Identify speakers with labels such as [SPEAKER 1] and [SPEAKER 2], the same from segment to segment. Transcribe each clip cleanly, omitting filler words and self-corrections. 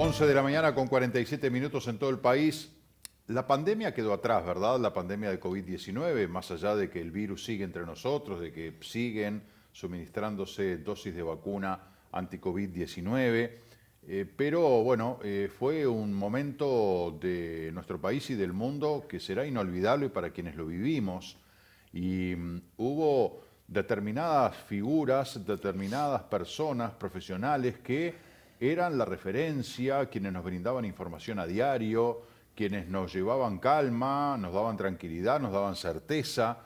[SPEAKER 1] 11 de la mañana con 47 minutos en todo el país. La pandemia quedó atrás, ¿verdad? La pandemia de COVID-19, más allá de que el virus sigue entre nosotros, de que siguen suministrándose dosis de vacuna anti-COVID-19. Pero bueno, fue un momento de nuestro país y del mundo que será inolvidable para quienes lo vivimos. Y hubo determinadas figuras, determinadas personas profesionales que eran la referencia, quienes nos brindaban información a diario, quienes nos llevaban calma, nos daban tranquilidad, nos daban certeza.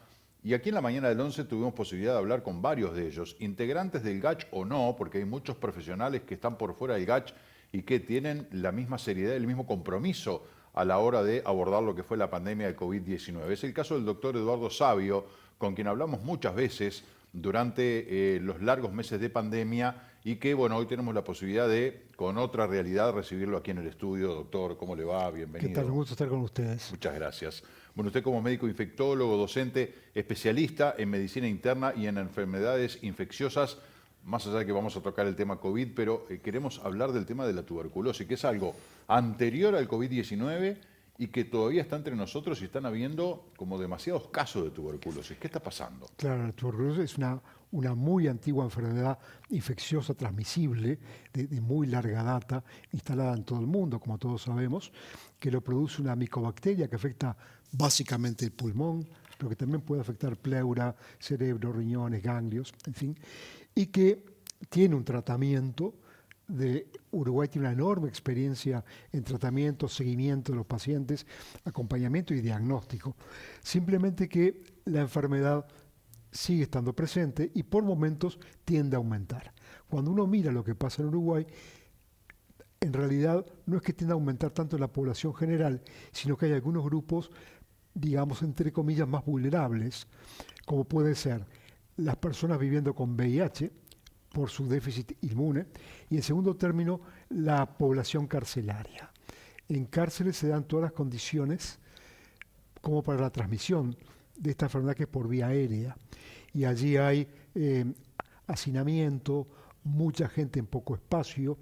[SPEAKER 1] Y aquí en la mañana del 11 tuvimos posibilidad de hablar con varios de ellos, integrantes del GACH o no, porque hay muchos profesionales que están por fuera del GACH y que tienen la misma seriedad, el mismo compromiso a la hora de abordar lo que fue la pandemia de COVID-19. Es el caso del doctor Eduardo Savio, con quien hablamos muchas veces durante los largos meses de pandemia y que, bueno, hoy tenemos la posibilidad de, con otra realidad, recibirlo aquí en el estudio. Doctor, ¿cómo le va? Bienvenido.
[SPEAKER 2] ¿Qué tal? Un gusto estar con ustedes.
[SPEAKER 1] Muchas gracias. Bueno, usted como médico infectólogo, docente, especialista en medicina interna y en enfermedades infecciosas, más allá de que vamos a tocar el tema COVID, pero queremos hablar del tema de la tuberculosis, que es algo anterior al COVID-19 y que todavía está entre nosotros y están habiendo como demasiados casos de tuberculosis. ¿Qué está pasando?
[SPEAKER 2] Claro, la tuberculosis es una muy antigua enfermedad infecciosa transmisible de muy larga data, instalada en todo el mundo, como todos sabemos, que lo produce una micobacteria que afecta básicamente el pulmón, pero que también puede afectar pleura, cerebro, riñones, ganglios, en fin, y que tiene un tratamiento. Uruguay tiene una enorme experiencia en tratamiento, seguimiento de los pacientes, acompañamiento y diagnóstico. Simplemente que la enfermedad sigue estando presente y por momentos tiende a aumentar. Cuando uno mira lo que pasa en Uruguay, en realidad no es que tienda a aumentar tanto en la población general, sino que hay algunos grupos, digamos, entre comillas, más vulnerables, como pueden ser las personas viviendo con VIH, por su déficit inmune, y en segundo término, la población carcelaria. En cárceles se dan todas las condiciones como para la transmisión de esta enfermedad que es por vía aérea. Y allí hay hacinamiento, mucha gente en poco espacio,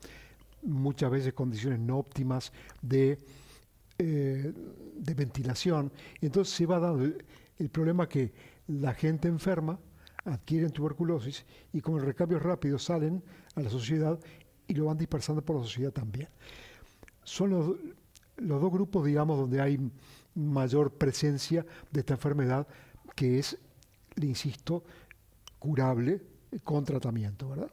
[SPEAKER 2] muchas veces condiciones no óptimas de ventilación. Entonces se va dando el problema que la gente enferma adquieren tuberculosis y con el recambio rápido salen a la sociedad y lo van dispersando por la sociedad también. Son los dos grupos, digamos, donde hay mayor presencia de esta enfermedad, que es, le insisto, curable con tratamiento, ¿verdad?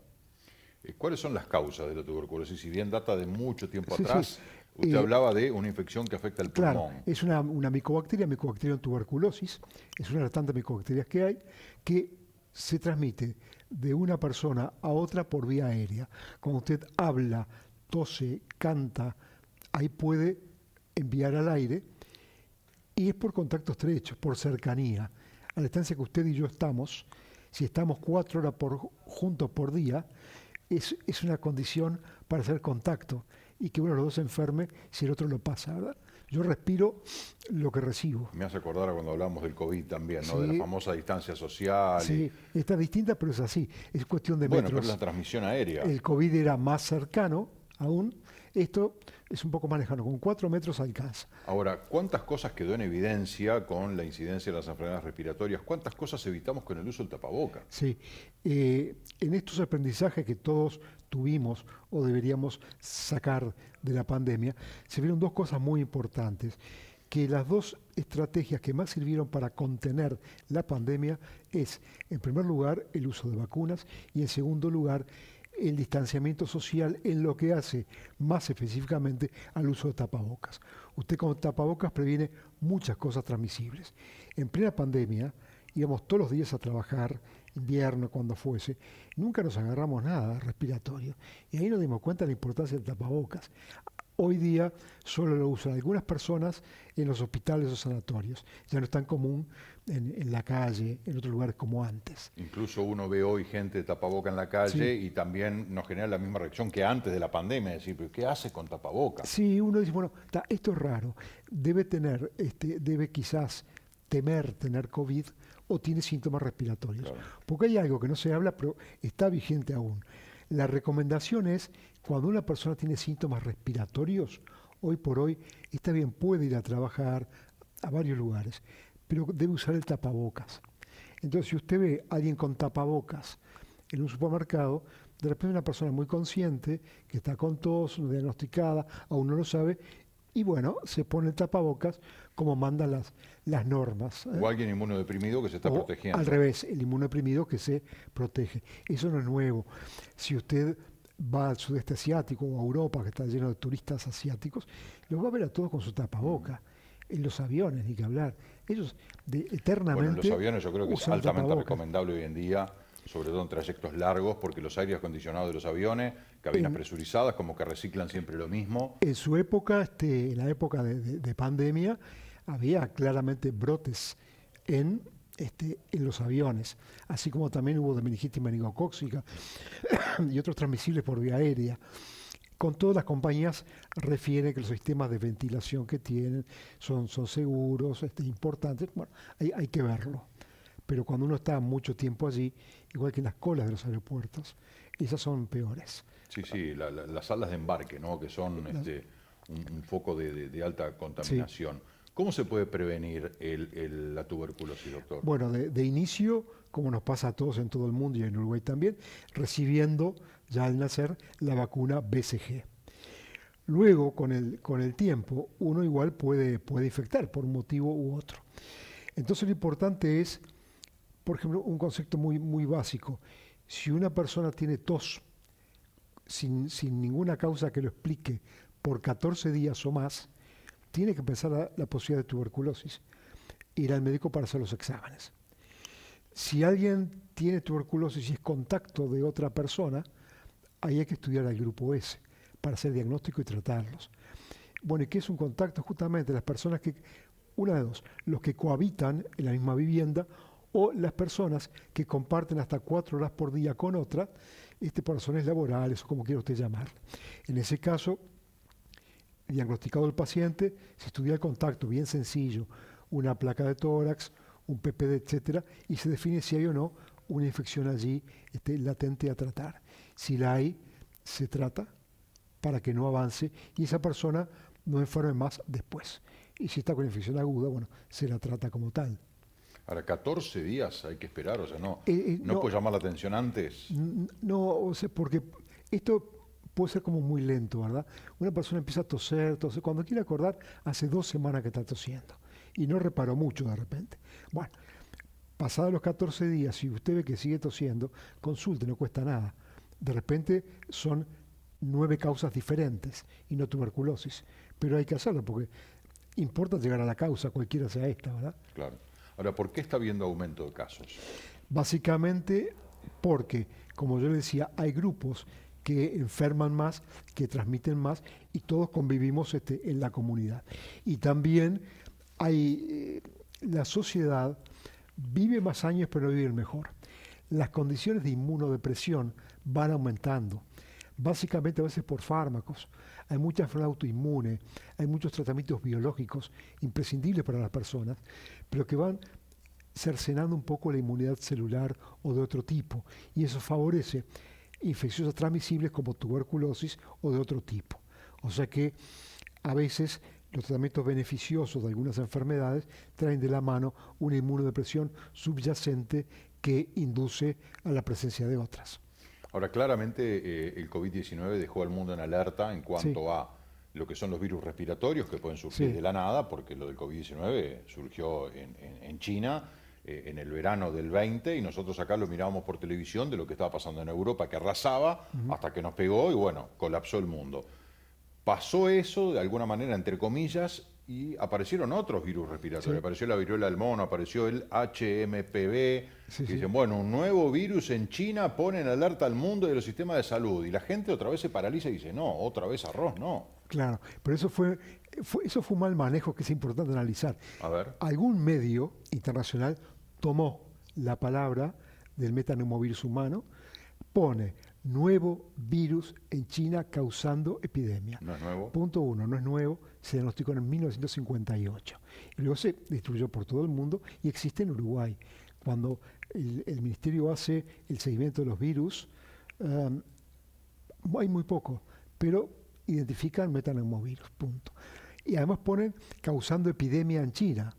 [SPEAKER 1] ¿Cuáles son las causas de la tuberculosis? Si bien data de mucho tiempo
[SPEAKER 2] Sí,
[SPEAKER 1] atrás,
[SPEAKER 2] sí.
[SPEAKER 1] usted hablaba de una infección que afecta al
[SPEAKER 2] Claro,
[SPEAKER 1] pulmón.
[SPEAKER 2] es una micobacteria tuberculosis, es una de las tantas micobacterias que hay, que se transmite de una persona a otra por vía aérea. Cuando usted habla, tose, canta, ahí puede enviar al aire y es por contacto estrecho, por cercanía. A la distancia que usted y yo estamos, si estamos 4 horas juntos por día, es una condición para hacer contacto y que uno de los dos se enferme si el otro lo pasa, ¿verdad? Yo respiro lo que recibo.
[SPEAKER 1] Me hace acordar a cuando hablamos del COVID también, ¿no?
[SPEAKER 2] Sí,
[SPEAKER 1] De la famosa distancia social.
[SPEAKER 2] sí, está distinta, pero es así. Es cuestión de
[SPEAKER 1] Bueno,
[SPEAKER 2] metros.
[SPEAKER 1] pero es la transmisión aérea.
[SPEAKER 2] El COVID era más cercano aún. Esto es un poco más lejano, con 4 metros alcanza.
[SPEAKER 1] Ahora, ¿cuántas cosas quedó en evidencia con la incidencia de las enfermedades respiratorias? ¿Cuántas cosas evitamos con el uso del tapaboca?
[SPEAKER 2] Sí, en estos aprendizajes que todos tuvimos o deberíamos sacar de la pandemia, se vieron dos cosas muy importantes, que las dos estrategias que más sirvieron para contener la pandemia es, en primer lugar, el uso de vacunas y, en segundo lugar, el distanciamiento social en lo que hace más específicamente al uso de tapabocas. Usted con tapabocas previene muchas cosas transmisibles. En plena pandemia íbamos todos los días a trabajar, invierno, cuando fuese, nunca nos agarramos nada respiratorio. Y ahí nos dimos cuenta de la importancia del tapabocas. Hoy día solo lo usan algunas personas en los hospitales o sanatorios. Ya no es tan común en la calle, en otros lugares como antes.
[SPEAKER 1] Incluso uno ve hoy gente de tapaboca en la calle
[SPEAKER 2] Sí.
[SPEAKER 1] y también nos genera la misma reacción que antes de la pandemia, es decir, ¿pero qué hace con tapaboca?
[SPEAKER 2] Sí, uno dice, bueno, esto es raro, debe quizás temer tener COVID o tiene síntomas respiratorios.
[SPEAKER 1] Claro.
[SPEAKER 2] Porque hay algo que no se habla, pero está vigente aún. La recomendación es, cuando una persona tiene síntomas respiratorios, hoy por hoy está bien, puede ir a trabajar a varios lugares, pero debe usar el tapabocas. Entonces, si usted ve a alguien con tapabocas en un supermercado, de repente una persona muy consciente, que está con tos, no diagnosticada, aún no lo sabe, y bueno, se pone el tapabocas como mandan las normas.
[SPEAKER 1] O alguien inmunodeprimido que se está
[SPEAKER 2] O
[SPEAKER 1] protegiendo.
[SPEAKER 2] al revés, el inmunodeprimido que se protege. Eso no es nuevo. Si usted va al sudeste asiático o a Europa, que está lleno de turistas asiáticos, los va a ver a todos con su tapaboca. En los aviones, ni que hablar. Ellos eternamente.
[SPEAKER 1] Bueno, en los aviones yo creo que es
[SPEAKER 2] usan
[SPEAKER 1] altamente
[SPEAKER 2] tapabocas.
[SPEAKER 1] recomendable hoy en día, sobre todo en trayectos largos, porque los aires acondicionados de los aviones, cabinas presurizadas, como que reciclan siempre lo mismo.
[SPEAKER 2] En su época, en la época de pandemia, había claramente brotes en los aviones, así como también hubo de meningitis meningocócica y otros transmisibles por vía aérea. Con todas las compañías refieren que los sistemas de ventilación que tienen son seguros, importantes. Bueno, hay que verlo. Pero cuando uno está mucho tiempo allí, igual que en las colas de los aeropuertos, esas son peores.
[SPEAKER 1] Sí, sí, las salas de embarque, ¿no? Que son un foco de alta contaminación. Sí. ¿Cómo se puede prevenir la tuberculosis, doctor?
[SPEAKER 2] Bueno, de inicio, como nos pasa a todos en todo el mundo y en Uruguay también, recibiendo ya al nacer la vacuna BCG. Luego, con el tiempo, uno igual puede infectar por un motivo u otro. Entonces lo importante es, por ejemplo, un concepto muy básico. Si una persona tiene tos sin ninguna causa que lo explique por 14 días o más, tiene que pensar la posibilidad de tuberculosis. Ir al médico para hacer los exámenes. Si alguien tiene tuberculosis y es contacto de otra persona, ahí hay que estudiar al grupo S para hacer diagnóstico y tratarlos. Bueno, ¿y qué es un contacto? Justamente las personas que, una de dos, los que cohabitan en la misma vivienda o las personas que comparten hasta 4 horas por día con otra, por razones laborales o como quiera usted llamar. En ese caso, diagnosticado el paciente, se estudia el contacto, bien sencillo, una placa de tórax, un PPD, etcétera, y se define si hay o no una infección allí latente a tratar. Si la hay, se trata para que no avance y esa persona no enferme más después. Y si está con infección aguda, bueno, se la trata como tal.
[SPEAKER 1] Ahora, 14 días hay que esperar, o sea, no puede llamar la atención antes.
[SPEAKER 2] No, o sea, porque esto puede ser como muy lento, ¿verdad? Una persona empieza a toser, cuando quiere acordar, hace 2 semanas que está tosiendo y no reparó mucho de repente. Bueno, pasados los 14 días, si usted ve que sigue tosiendo, consulte, no cuesta nada. De repente son 9 causas diferentes y no tuberculosis, pero hay que hacerlo porque importa llegar a la causa, cualquiera sea esta, ¿verdad?
[SPEAKER 1] Claro. Ahora, ¿por qué está habiendo aumento de casos?
[SPEAKER 2] Básicamente porque, como yo le decía, hay grupos que enferman más, que transmiten más y todos convivimos en la comunidad. Y también hay la sociedad vive más años pero no vive mejor. Las condiciones de inmunodepresión van aumentando, básicamente a veces por fármacos. Hay mucha enfermedad autoinmune, hay muchos tratamientos biológicos imprescindibles para las personas, pero que van cercenando un poco la inmunidad celular o de otro tipo, y eso favorece infecciones transmisibles como tuberculosis o de otro tipo. O sea que a veces los tratamientos beneficiosos de algunas enfermedades traen de la mano una inmunodepresión subyacente que induce a la presencia de otras.
[SPEAKER 1] Ahora, claramente el COVID-19 dejó al mundo en alerta en cuanto a lo que son los virus respiratorios que pueden surgir de la nada, porque lo del COVID-19 surgió en China en el verano del 20 y nosotros acá lo mirábamos por televisión de lo que estaba pasando en Europa, que arrasaba hasta que nos pegó y bueno, colapsó el mundo. Pasó eso de alguna manera, entre comillas, y aparecieron otros virus respiratorios. Apareció la viruela del mono, apareció el HMPV. Dicen, bueno, un nuevo virus en China pone en alerta al mundo y a los sistemas de salud. Y la gente otra vez se paraliza y dice, no, otra vez arroz, no.
[SPEAKER 2] Claro, pero eso fue un mal manejo que es importante analizar.
[SPEAKER 1] A ver.
[SPEAKER 2] Algún medio internacional tomó la palabra del metaneumovirus humano, pone nuevo virus en China causando epidemia.
[SPEAKER 1] No es nuevo.
[SPEAKER 2] Punto 1, no es nuevo, se diagnosticó en 1958. Y luego se distribuyó por todo el mundo y existe en Uruguay. Cuando el ministerio hace el seguimiento de los virus, Hay muy poco, pero identifican metapneumovirus, punto. Y además ponen causando epidemia en China.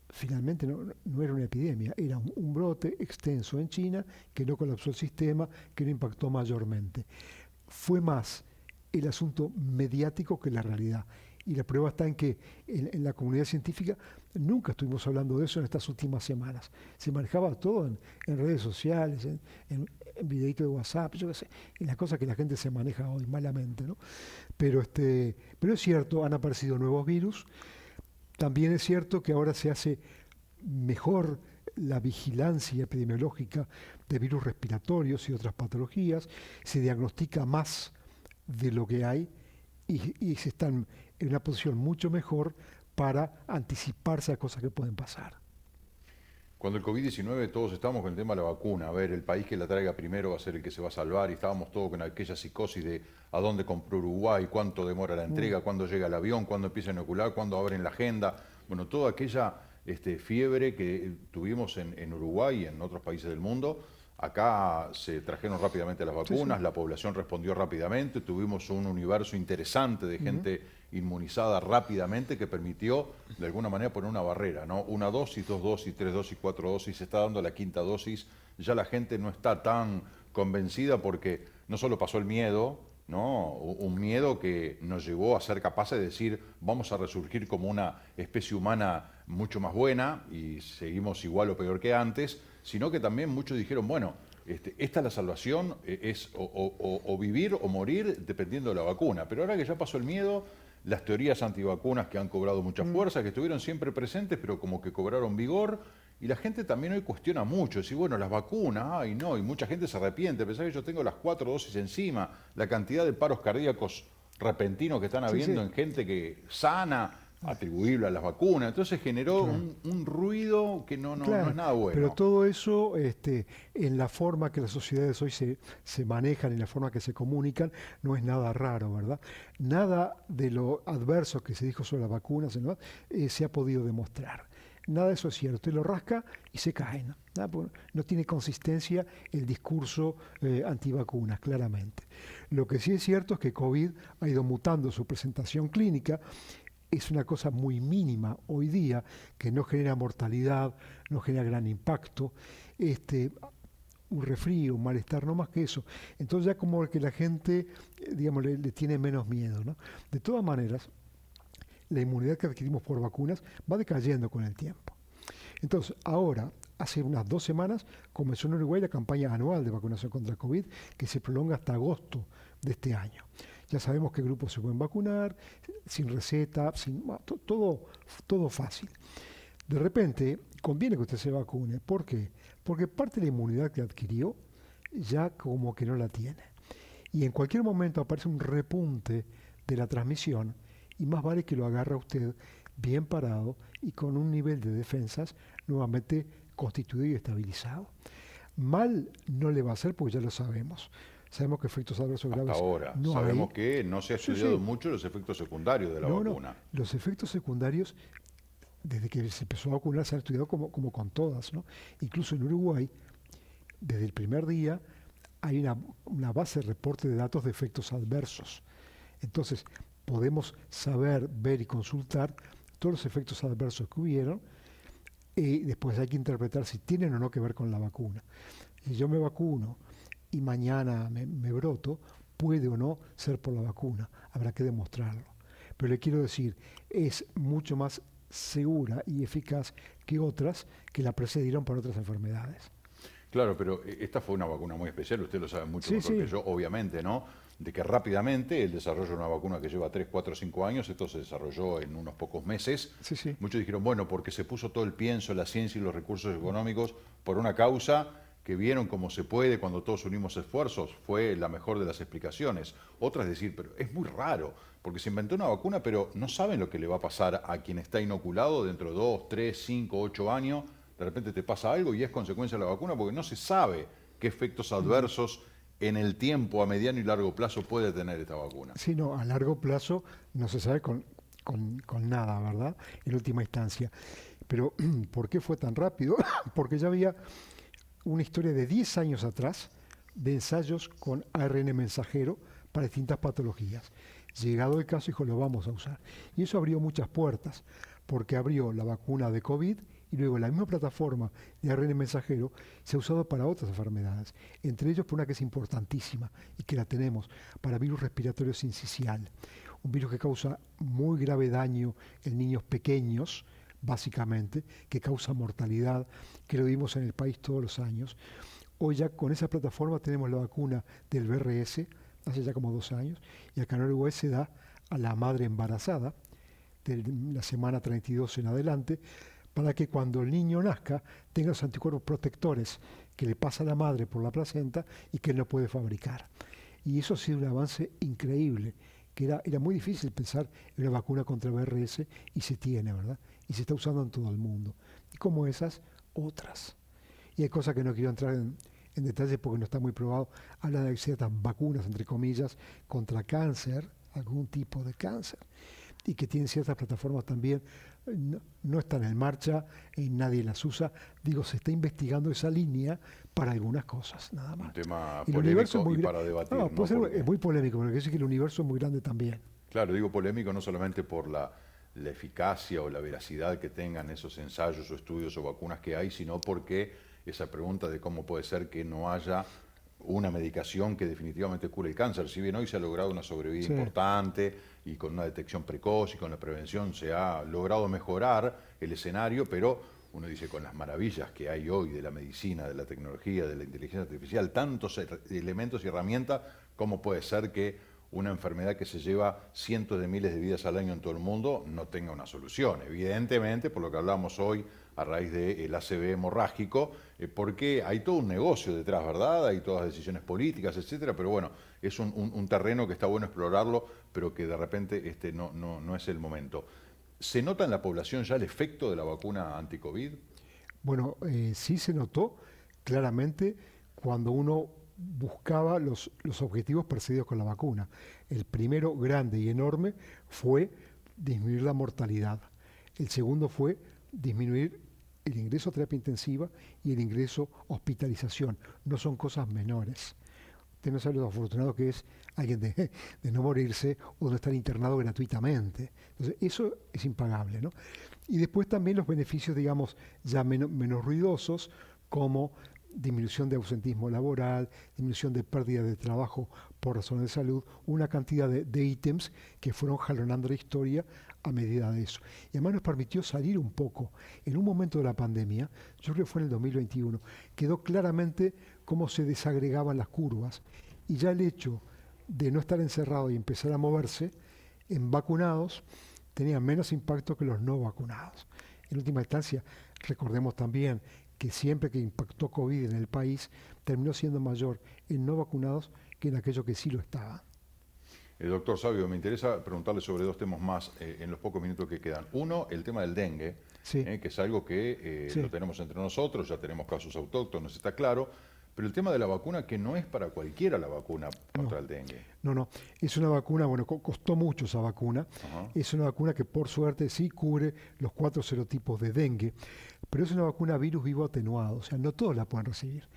[SPEAKER 2] Finalmente no era una epidemia, era un brote extenso en China que no colapsó el sistema, que no impactó mayormente. Fue más el asunto mediático que la realidad. Y la prueba está en que en la comunidad científica nunca estuvimos hablando de eso en estas últimas semanas. Se manejaba todo en redes sociales, en videitos de WhatsApp, yo qué sé, en las cosas que la gente se maneja hoy malamente, ¿no? Pero es cierto, han aparecido nuevos virus. También es cierto que ahora se hace mejor la vigilancia epidemiológica de virus respiratorios y otras patologías, se diagnostica más de lo que hay y se están en una posición mucho mejor para anticiparse a cosas que pueden pasar.
[SPEAKER 1] Cuando el COVID-19 todos estábamos con el tema de la vacuna, a ver, el país que la traiga primero va a ser el que se va a salvar, y estábamos todos con aquella psicosis de a dónde compró Uruguay, cuánto demora la entrega, cuándo llega el avión, cuándo empieza a inocular, cuándo abren la agenda. Bueno, toda aquella fiebre que tuvimos en Uruguay y en otros países del mundo. Acá se trajeron rápidamente las vacunas, la población respondió rápidamente, tuvimos un universo interesante de gente inmunizada rápidamente que permitió de alguna manera poner una barrera, ¿no? Una dosis, 2 dosis, 3 dosis, 4 dosis, se está dando la 5ª dosis, ya la gente no está tan convencida porque no solo pasó el miedo, ¿no? Un miedo que nos llevó a ser capaces de decir vamos a resurgir como una especie humana mucho más buena y seguimos igual o peor que antes, sino que también muchos dijeron, bueno, esta es la salvación, es o vivir o morir dependiendo de la vacuna. Pero ahora que ya pasó el miedo, las teorías antivacunas que han cobrado mucha fuerza, que estuvieron siempre presentes, pero como que cobraron vigor, y la gente también hoy cuestiona mucho, decir, bueno, las vacunas, ay no, y mucha gente se arrepiente, pensar que yo tengo las 4 dosis encima, la cantidad de paros cardíacos repentinos que están habiendo en gente que sana, atribuible a las vacunas, entonces generó un ruido que no es nada bueno.
[SPEAKER 2] Pero todo eso, en la forma que las sociedades hoy se manejan, en la forma que se comunican, no es nada raro, ¿verdad? Nada de lo adverso que se dijo sobre las vacunas se ha podido demostrar. Nada de eso es cierto. Usted lo rasca y se cae, ¿no? No tiene consistencia el discurso antivacunas, claramente. Lo que sí es cierto es que COVID ha ido mutando su presentación clínica. Es una cosa muy mínima hoy día, que no genera mortalidad, no genera gran impacto, un resfrío, un malestar, no más que eso. Entonces ya como que la gente, digamos, le tiene menos miedo, ¿no? De todas maneras, la inmunidad que adquirimos por vacunas va decayendo con el tiempo. Entonces, ahora, hace unas 2 semanas, comenzó en Uruguay la campaña anual de vacunación contra el COVID, que se prolonga hasta agosto de este año. Ya sabemos qué grupos se pueden vacunar, sin receta, todo fácil. De repente, conviene que usted se vacune. ¿Por qué? Porque parte de la inmunidad que adquirió ya como que no la tiene. Y en cualquier momento aparece un repunte de la transmisión y más vale que lo agarre usted bien parado y con un nivel de defensas nuevamente constituido y estabilizado. Mal no le va a hacer porque ya lo sabemos. Sabemos que efectos adversos graves
[SPEAKER 1] hasta ahora
[SPEAKER 2] no
[SPEAKER 1] sabemos
[SPEAKER 2] hay.
[SPEAKER 1] que no se ha estudiado mucho los efectos secundarios de la vacuna.
[SPEAKER 2] Los efectos secundarios, desde que se empezó a vacunar, se han estudiado como con todas, ¿no? Incluso en Uruguay, desde el primer día, hay una base de reporte de datos de efectos adversos. Entonces, podemos saber, ver y consultar todos los efectos adversos que hubieron y después hay que interpretar si tienen o no que ver con la vacuna. Si yo me vacuno y mañana me broto, puede o no ser por la vacuna, habrá que demostrarlo. Pero le quiero decir, es mucho más segura y eficaz que otras que la precedieron por otras enfermedades.
[SPEAKER 1] Claro, pero esta fue una vacuna muy especial, usted lo sabe mucho mejor que yo, obviamente, ¿no? De que rápidamente el desarrollo de una vacuna que lleva 3, 4, 5 años, esto se desarrolló en unos pocos meses. Muchos dijeron, bueno, porque se puso todo el pienso, la ciencia y los recursos económicos por una causa que vieron cómo se puede cuando todos unimos esfuerzos, fue la mejor de las explicaciones. Otra es decir, pero es muy raro, porque se inventó una vacuna, pero no saben lo que le va a pasar a quien está inoculado dentro de 2, 3, 5, 8 años. De repente te pasa algo y es consecuencia de la vacuna porque no se sabe qué efectos adversos en el tiempo, a mediano y largo plazo puede tener esta vacuna.
[SPEAKER 2] Sí, no, a largo plazo no se sabe con nada, ¿verdad? En última instancia. Pero, ¿por qué fue tan rápido? Porque ya había una historia de 10 años atrás, de ensayos con ARN mensajero para distintas patologías. Llegado el caso, dijo, lo vamos a usar. Y eso abrió muchas puertas, porque abrió la vacuna de COVID y luego la misma plataforma de ARN mensajero se ha usado para otras enfermedades, entre ellos por una que es importantísima y que la tenemos, para virus respiratorio sincicial, un virus que causa muy grave daño en niños pequeños, básicamente, que causa mortalidad, que lo vimos en el país todos los años. Hoy ya con esa plataforma tenemos la vacuna del VRS, hace ya como 2 años, y acá en Uruguay se da a la madre embarazada, de la semana 32 en adelante, para que cuando el niño nazca tenga los anticuerpos protectores que le pasa a la madre por la placenta y que él no puede fabricar. Y eso ha sido un avance increíble, que era muy difícil pensar en una vacuna contra el VRS y se tiene, ¿verdad? Y se está usando en todo el mundo. Y como esas, otras. Y hay cosas que no quiero entrar en detalle porque no está muy probado. Habla de ciertas vacunas, entre comillas, contra cáncer, algún tipo de cáncer, y que tienen ciertas plataformas también, no están en marcha y nadie las usa. Digo, se está investigando esa línea para algunas cosas, nada más.
[SPEAKER 1] Un tema
[SPEAKER 2] Y el
[SPEAKER 1] polémico
[SPEAKER 2] muy
[SPEAKER 1] y para debatir.
[SPEAKER 2] no,
[SPEAKER 1] ¿no?
[SPEAKER 2] puede ser,
[SPEAKER 1] Porque,
[SPEAKER 2] es muy polémico, porque quiere decir que el universo es muy grande también.
[SPEAKER 1] claro, digo polémico no solamente por la eficacia o la veracidad que tengan esos ensayos o estudios o vacunas que hay, sino porque esa pregunta de cómo puede ser que no haya una medicación que definitivamente cure el cáncer. Si bien hoy se ha logrado una sobrevida
[SPEAKER 2] Sí.
[SPEAKER 1] importante y con una detección precoz y con la prevención se ha logrado mejorar el escenario, pero uno dice con las maravillas que hay hoy de la medicina, de la tecnología, de la inteligencia artificial, tantos elementos y herramientas, ¿cómo puede ser que una enfermedad que se lleva cientos de miles de vidas al año en todo el mundo no tenga una solución? Evidentemente, por lo que hablamos hoy a raíz del ACV hemorrágico, porque hay todo un negocio detrás, ¿verdad? Hay todas decisiones políticas, etcétera, pero bueno, es un terreno que está bueno explorarlo, pero que de repente no es el momento. ¿Se nota en la población ya el efecto de la vacuna anti-COVID?
[SPEAKER 2] Bueno, sí se notó claramente cuando uno buscaba los objetivos perseguidos con la vacuna. El primero, grande y enorme, fue disminuir la mortalidad. El segundo fue disminuir el ingreso a terapia intensiva y el ingreso a hospitalización. No son cosas menores. Usted no sabe lo afortunado que es alguien de no morirse o de estar internado gratuitamente. Entonces, eso es impagable, ¿no? Y después también los beneficios, digamos, ya menos ruidosos, como disminución de ausentismo laboral, disminución de pérdida de trabajo por razones de salud, una cantidad de ítems que fueron jalonando la historia a medida de eso. Y además nos permitió salir un poco. En un momento de la pandemia, yo creo que fue en el 2021, quedó claramente cómo se desagregaban las curvas. Y ya el hecho de no estar encerrado y empezar a moverse, en vacunados, tenía menos impacto que los no vacunados. En última instancia, recordemos también que siempre que impactó COVID en el país, terminó siendo mayor en no vacunados que en aquellos que sí lo estaban.
[SPEAKER 1] Doctor Savio, me interesa preguntarle sobre 2 temas más en los pocos minutos que quedan. Uno, el tema del dengue,
[SPEAKER 2] Sí.
[SPEAKER 1] que es algo que
[SPEAKER 2] Sí.
[SPEAKER 1] lo tenemos entre nosotros, ya tenemos casos autóctonos, está claro, pero el tema de la vacuna, que no es para cualquiera la vacuna contra el dengue.
[SPEAKER 2] No. Es una vacuna, bueno, costó mucho esa vacuna.
[SPEAKER 1] Ajá.
[SPEAKER 2] Es una vacuna que por suerte sí cubre los 4 serotipos de dengue, pero es una vacuna virus vivo atenuado, o sea, no todos la pueden recibir.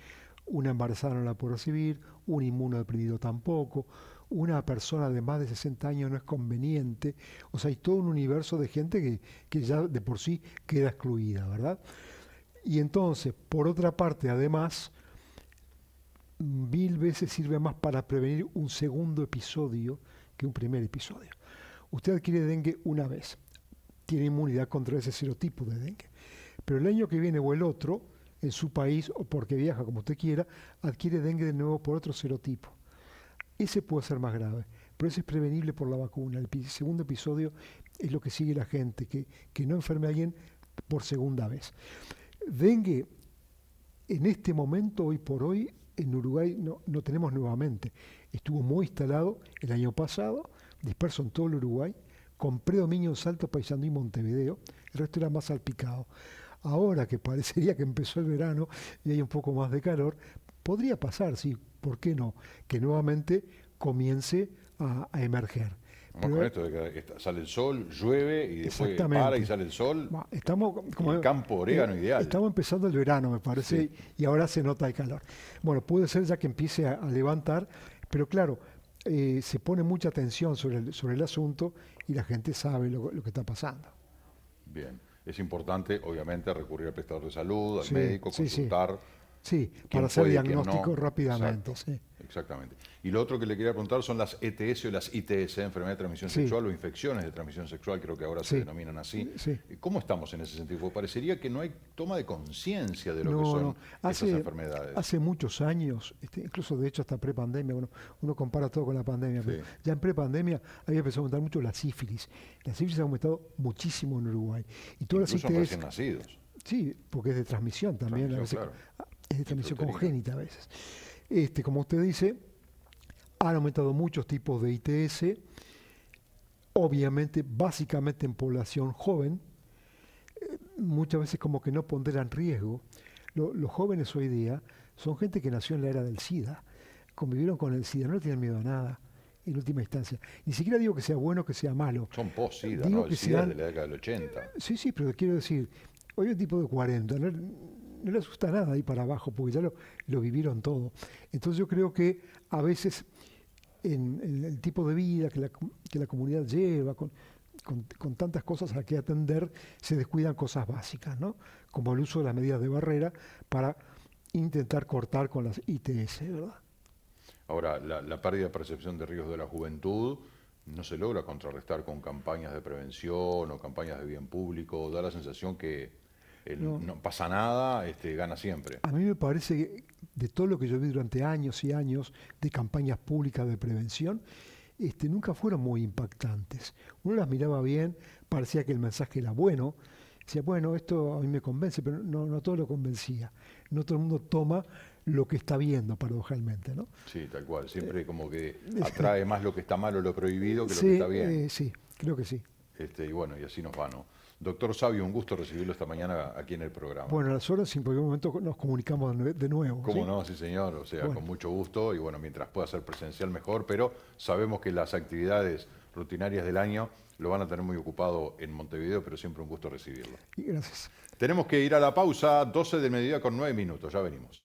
[SPEAKER 2] Una embarazada no la puede recibir, un inmunodeprimido tampoco, una persona de más de 60 años no es conveniente, o sea, hay todo un universo de gente que ya de por sí queda excluida, ¿verdad? Y entonces, por otra parte, además, 1000 veces sirve más para prevenir un segundo episodio que un primer episodio. Usted adquiere dengue una vez, tiene inmunidad contra ese serotipo de dengue, pero el año que viene o el otro, en su país o porque viaja como usted quiera, adquiere dengue de nuevo por otro serotipo. Ese puede ser más grave, pero ese es prevenible por la vacuna. El segundo episodio es lo que sigue la gente, que no enferme a alguien por segunda vez. Dengue, en este momento, hoy por hoy, en Uruguay no tenemos nuevamente. Estuvo muy instalado el año pasado, disperso en todo el Uruguay, con predominio en Salto, Paysandú y Montevideo, el resto era más salpicado. Ahora que parecería que empezó el verano y hay un poco más de calor, podría pasar, sí, ¿por qué no? Que nuevamente comience a emerger.
[SPEAKER 1] Vamos con esto de que sale el sol, llueve y después para y sale el sol.
[SPEAKER 2] Estamos como
[SPEAKER 1] el campo orégano ideal.
[SPEAKER 2] Estamos empezando el verano, me parece,
[SPEAKER 1] Sí.
[SPEAKER 2] y ahora se nota el calor. Bueno, puede ser ya que empiece a levantar, pero claro, se pone mucha atención sobre el asunto y la gente sabe lo que está pasando.
[SPEAKER 1] Bien. Es importante, obviamente, recurrir al prestador de salud, al
[SPEAKER 2] Sí,
[SPEAKER 1] médico,
[SPEAKER 2] sí, sí.
[SPEAKER 1] consultar.
[SPEAKER 2] Sí,
[SPEAKER 1] quién
[SPEAKER 2] para hacer
[SPEAKER 1] puede y quién
[SPEAKER 2] diagnóstico
[SPEAKER 1] no.
[SPEAKER 2] rápidamente.
[SPEAKER 1] Exacto,
[SPEAKER 2] Sí.
[SPEAKER 1] exactamente. Y lo otro que le quería preguntar son las ETS o las ITS, enfermedad de transmisión
[SPEAKER 2] Sí.
[SPEAKER 1] sexual o infecciones de transmisión sexual, creo que ahora se
[SPEAKER 2] Sí.
[SPEAKER 1] denominan así.
[SPEAKER 2] Sí.
[SPEAKER 1] ¿Cómo estamos en ese sentido? Porque parecería que no hay toma de conciencia de lo que
[SPEAKER 2] No,
[SPEAKER 1] son
[SPEAKER 2] no.
[SPEAKER 1] esas enfermedades.
[SPEAKER 2] Hace muchos años, incluso de hecho hasta prepandemia, uno compara todo con la pandemia, pero
[SPEAKER 1] Sí.
[SPEAKER 2] ya en prepandemia había empezado a aumentar mucho la sífilis. La sífilis ha aumentado muchísimo en Uruguay. Y todas
[SPEAKER 1] Incluso
[SPEAKER 2] las
[SPEAKER 1] en
[SPEAKER 2] ITS,
[SPEAKER 1] recién nacidos.
[SPEAKER 2] sí, porque es de transmisión también, a veces,
[SPEAKER 1] Transmisión, claro.
[SPEAKER 2] es de transmisión
[SPEAKER 1] Intrauterina.
[SPEAKER 2] congénita a veces. Como usted dice, han aumentado muchos tipos de ITS, obviamente, básicamente en población joven, muchas veces como que no ponderan riesgo. Los jóvenes hoy día son gente que nació en la era del SIDA, convivieron con el SIDA, no le tienen miedo a nada, en última instancia. Ni siquiera digo que sea bueno o que sea malo.
[SPEAKER 1] Son post-SIDA,
[SPEAKER 2] Digo
[SPEAKER 1] ¿no? El
[SPEAKER 2] que
[SPEAKER 1] SIDA es
[SPEAKER 2] sean-
[SPEAKER 1] de la década del 80.
[SPEAKER 2] Sí, sí, pero quiero decir, hoy un tipo de 40, no le asusta nada ahí para abajo, porque ya lo vivieron todo. Entonces yo creo que a veces en el tipo de vida que la comunidad lleva, con tantas cosas a que atender, se descuidan cosas básicas, ¿no? Como el uso de las medidas de barrera para intentar cortar con las ITS, ¿verdad?
[SPEAKER 1] Ahora, la pérdida de percepción de riesgos de la juventud no se logra contrarrestar con campañas de prevención o campañas de bien público. Da la sensación que no pasa nada, gana siempre.
[SPEAKER 2] A mí me parece que de todo lo que yo vi durante años y años de campañas públicas de prevención, nunca fueron muy impactantes. Uno las miraba bien, parecía que el mensaje era bueno, decía, bueno, esto a mí me convence, pero no todo lo convencía. No todo el mundo toma lo que está viendo, paradojalmente, ¿no?
[SPEAKER 1] Sí, tal cual. Siempre como que atrae más lo que está mal o lo prohibido que lo
[SPEAKER 2] Sí,
[SPEAKER 1] que está bien.
[SPEAKER 2] sí, creo que sí.
[SPEAKER 1] Y bueno, y así nos va, ¿no? Doctor Sabio, un gusto recibirlo esta mañana aquí en el programa.
[SPEAKER 2] Bueno, a las horas en cualquier momento nos comunicamos de nuevo.
[SPEAKER 1] ¿Cómo
[SPEAKER 2] ¿sí?
[SPEAKER 1] no? Sí, señor. O sea,
[SPEAKER 2] Bueno.
[SPEAKER 1] con mucho gusto y bueno, mientras pueda ser presencial mejor, pero sabemos que las actividades rutinarias del año lo van a tener muy ocupado en Montevideo, pero siempre un gusto recibirlo.
[SPEAKER 2] Y gracias.
[SPEAKER 1] Tenemos que ir a la pausa, 12 del mediodía con 9 minutos, ya venimos.